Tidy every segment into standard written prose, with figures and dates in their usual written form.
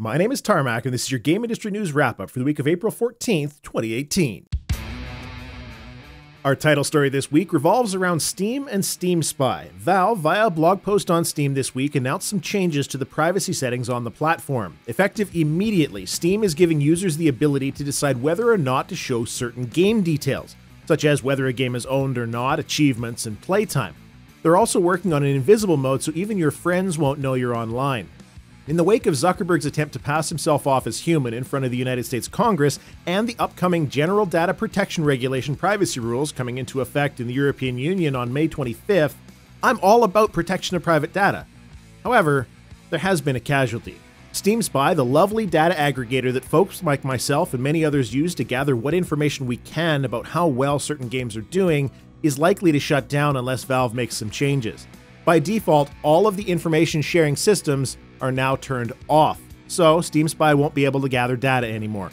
My name is Tarmack, and this is your Game Industry News Wrap-Up for the week of April 14th, 2018. Our title story this week revolves around Steam and SteamSpy. Valve, via a blog post on Steam this week, announced some changes to the privacy settings on the platform. Effective immediately, Steam is giving users the ability to decide whether or not to show certain game details, such as whether a game is owned or not, achievements, and playtime. They're also working on an invisible mode so even your friends won't know you're online. In the wake of Zuckerberg's attempt to pass himself off as human in front of the United States Congress and the upcoming General Data Protection Regulation privacy rules coming into effect in the European Union on May 25th, I'm all about protection of private data. However, there has been a casualty. SteamSpy, the lovely data aggregator that folks like myself and many others use to gather what information we can about how well certain games are doing, is likely to shut down unless Valve makes some changes. By default, all of the information sharing systems are now turned off, so SteamSpy won't be able to gather data anymore.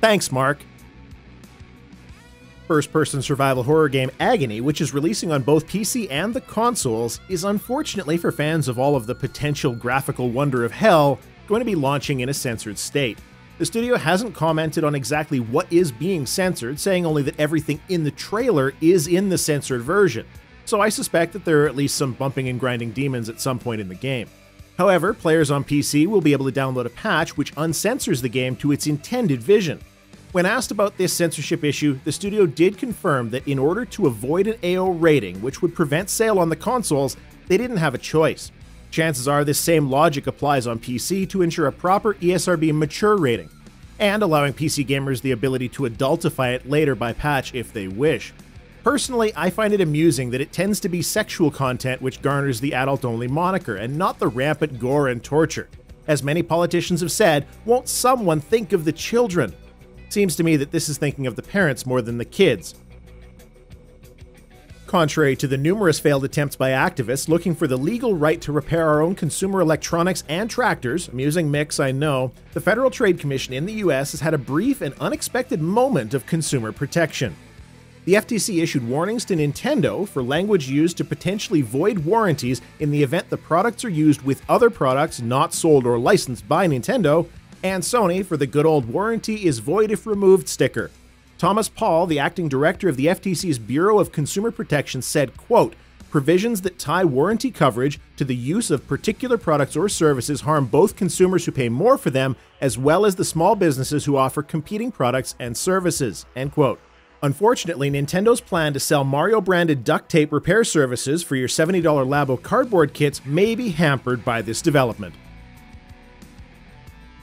Thanks, Mark. First-person survival horror game Agony, which is releasing on both PC and the consoles, is unfortunately for fans of all of the potential graphical wonder of hell, going to be launching in a censored state. The studio hasn't commented on exactly what is being censored, saying only that everything in the trailer is in the censored version, so I suspect that there are at least some bumping and grinding demons at some point in the game. However, players on PC will be able to download a patch which uncensors the game to its intended vision. When asked about this censorship issue, the studio did confirm that in order to avoid an AO rating, which would prevent sale on the consoles, they didn't have a choice. Chances are this same logic applies on PC to ensure a proper ESRB mature rating, and allowing PC gamers the ability to adultify it later by patch if they wish. Personally, I find it amusing that it tends to be sexual content which garners the adult-only moniker, and not the rampant gore and torture. As many politicians have said, won't someone think of the children? Seems to me that this is thinking of the parents more than the kids. Contrary to the numerous failed attempts by activists looking for the legal right to repair our own consumer electronics and tractors, amusing mix I know, the Federal Trade Commission in the US has had a brief and unexpected moment of consumer protection. The FTC issued warnings to Nintendo for language used to potentially void warranties in the event the products are used with other products not sold or licensed by Nintendo, and Sony for the good old warranty is void if removed sticker. Thomas Paul, the acting director of the FTC's Bureau of Consumer Protection, said, quote, "Provisions that tie warranty coverage to the use of particular products or services harm both consumers who pay more for them as well as the small businesses who offer competing products and services," end quote. Unfortunately, Nintendo's plan to sell Mario-branded duct tape repair services for your $70 Labo cardboard kits may be hampered by this development.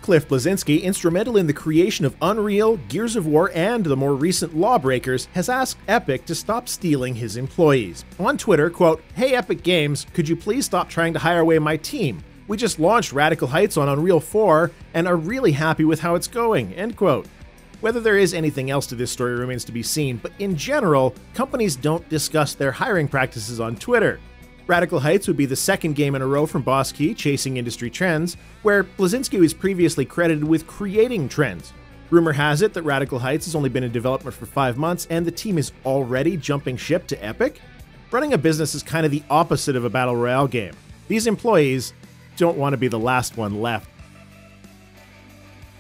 Cliff Bleszinski, instrumental in the creation of Unreal, Gears of War, and the more recent Lawbreakers, has asked Epic to stop stealing his employees. On Twitter, quote, "Hey Epic Games, could you please stop trying to hire away my team? We just launched Radical Heights on Unreal 4 and are really happy with how it's going," end quote. Whether there is anything else to this story remains to be seen, but in general, companies don't discuss their hiring practices on Twitter. Radical Heights would be the second game in a row from Boss Key chasing industry trends, where Bleszinski was previously credited with creating trends. Rumor has it that Radical Heights has only been in development for 5 months and the team is already jumping ship to Epic? Running a business is kind of the opposite of a battle royale game. These employees don't want to be the last one left.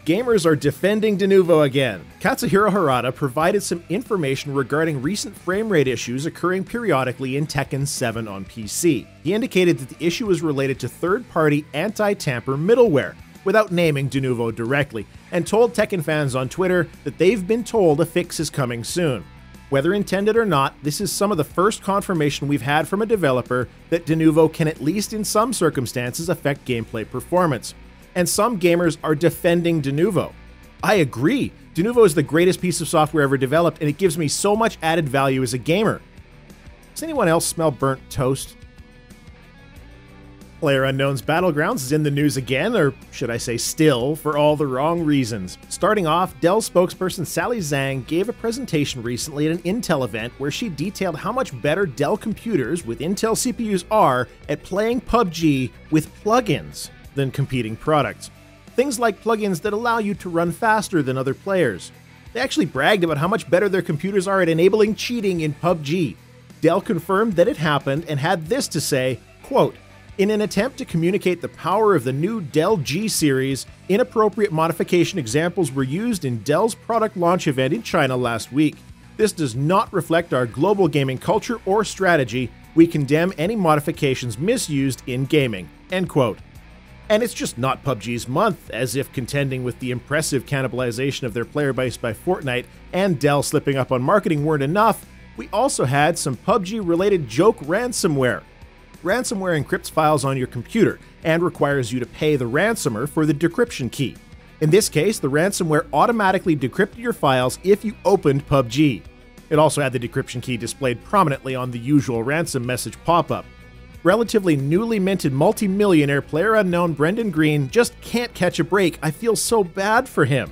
Gamers are defending Denuvo again. Katsuhiro Harada provided some information regarding recent frame rate issues occurring periodically in Tekken 7 on PC. He indicated that the issue was related to third-party anti-tamper middleware, without naming Denuvo directly, and told Tekken fans on Twitter that they've been told a fix is coming soon. Whether intended or not, this is some of the first confirmation we've had from a developer that Denuvo can at least in some circumstances affect gameplay performance. And some gamers are defending Denuvo. I agree, Denuvo is the greatest piece of software ever developed and it gives me so much added value as a gamer. Does anyone else smell burnt toast? PlayerUnknown's Battlegrounds is in the news again, or should I say still, for all the wrong reasons. Starting off, Dell spokesperson Sally Zhang gave a presentation recently at an Intel event where she detailed how much better Dell computers with Intel CPUs are at playing PUBG with plugins than competing products. Things like plugins that allow you to run faster than other players. They actually bragged about how much better their computers are at enabling cheating in PUBG. Dell confirmed that it happened and had this to say, quote, In an attempt to communicate the power of the new Dell G series, inappropriate modification examples were used in Dell's product launch event in China last week. This does not reflect our global gaming culture or strategy. We condemn any modifications misused in gaming." End quote. And it's just not PUBG's month, as if contending with the impressive cannibalization of their player base by Fortnite and Dell slipping up on marketing weren't enough, we also had some PUBG-related joke ransomware. Ransomware encrypts files on your computer and requires you to pay the ransomer for the decryption key. In this case, the ransomware automatically decrypted your files if you opened PUBG. It also had the decryption key displayed prominently on the usual ransom message pop-up. Relatively newly minted multi-millionaire PlayerUnknown Brendan Green just can't catch a break. I feel so bad for him.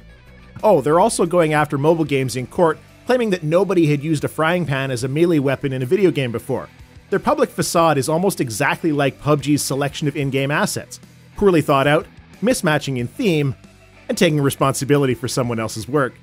Oh, they're also going after mobile games in court, claiming that nobody had used a frying pan as a melee weapon in a video game before. Their public facade is almost exactly like PUBG's selection of in-game assets. Poorly thought out, mismatching in theme, and taking responsibility for someone else's work.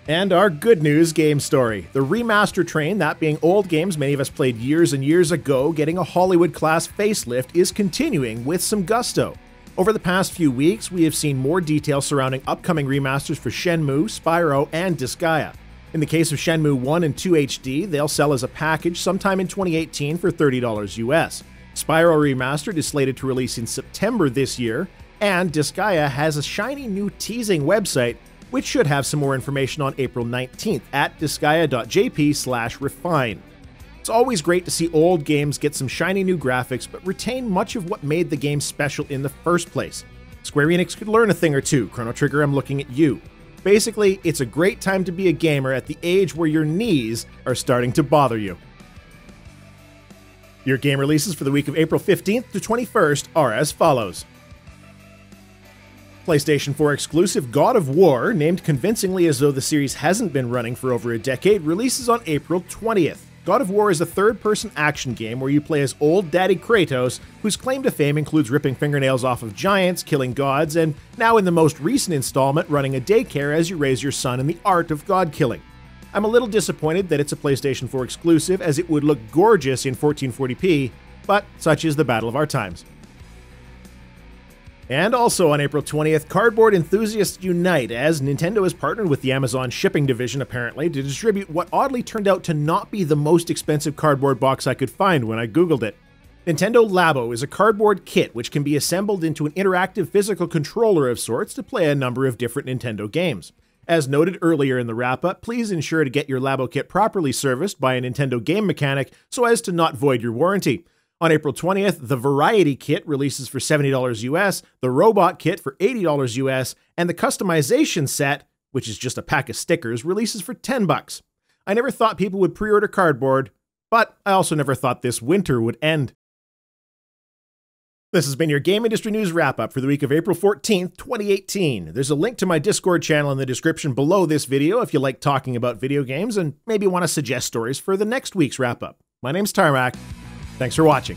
And our good news game story. The remaster train, that being old games many of us played years and years ago, getting a Hollywood-class facelift, is continuing with some gusto. Over the past few weeks, we have seen more details surrounding upcoming remasters for Shenmue, Spyro, and Disgaea. In the case of Shenmue 1 and 2 HD, they'll sell as a package sometime in 2018 for $30 US. Spyro Remastered is slated to release in September this year, and Disgaea has a shiny new teasing website, which should have some more information on April 19th at disgaea.jp/refine. It's always great to see old games get some shiny new graphics, but retain much of what made the game special in the first place. Square Enix could learn a thing or two. Chrono Trigger, I'm looking at you. Basically, it's a great time to be a gamer at the age where your knees are starting to bother you. Your game releases for the week of April 15th to 21st are as follows. PlayStation 4 exclusive God of War, named convincingly as though the series hasn't been running for over a decade, releases on April 20th. God of War is a third-person action game where you play as old daddy Kratos, whose claim to fame includes ripping fingernails off of giants, killing gods, and now in the most recent installment, running a daycare as you raise your son in the art of god-killing. I'm a little disappointed that it's a PlayStation 4 exclusive, as it would look gorgeous in 1440p, but such is the battle of our times. And also on April 20th, cardboard enthusiasts unite, as Nintendo has partnered with the Amazon shipping division, apparently, to distribute what oddly turned out to not be the most expensive cardboard box I could find when I googled it. Nintendo Labo is a cardboard kit which can be assembled into an interactive physical controller of sorts to play a number of different Nintendo games. As noted earlier in the wrap-up, please ensure to get your Labo kit properly serviced by a Nintendo game mechanic so as to not void your warranty. On April 20th, the Variety Kit releases for $70 US, the Robot Kit for $80 US, and the Customization Set, which is just a pack of stickers, releases for $10. I never thought people would pre-order cardboard, but I also never thought this winter would end. This has been your Game Industry News Wrap-Up for the week of April 14th, 2018. There's a link to my Discord channel in the description below this video if you like talking about video games and maybe want to suggest stories for the next week's wrap-up. My name's Tarmack. Thanks for watching.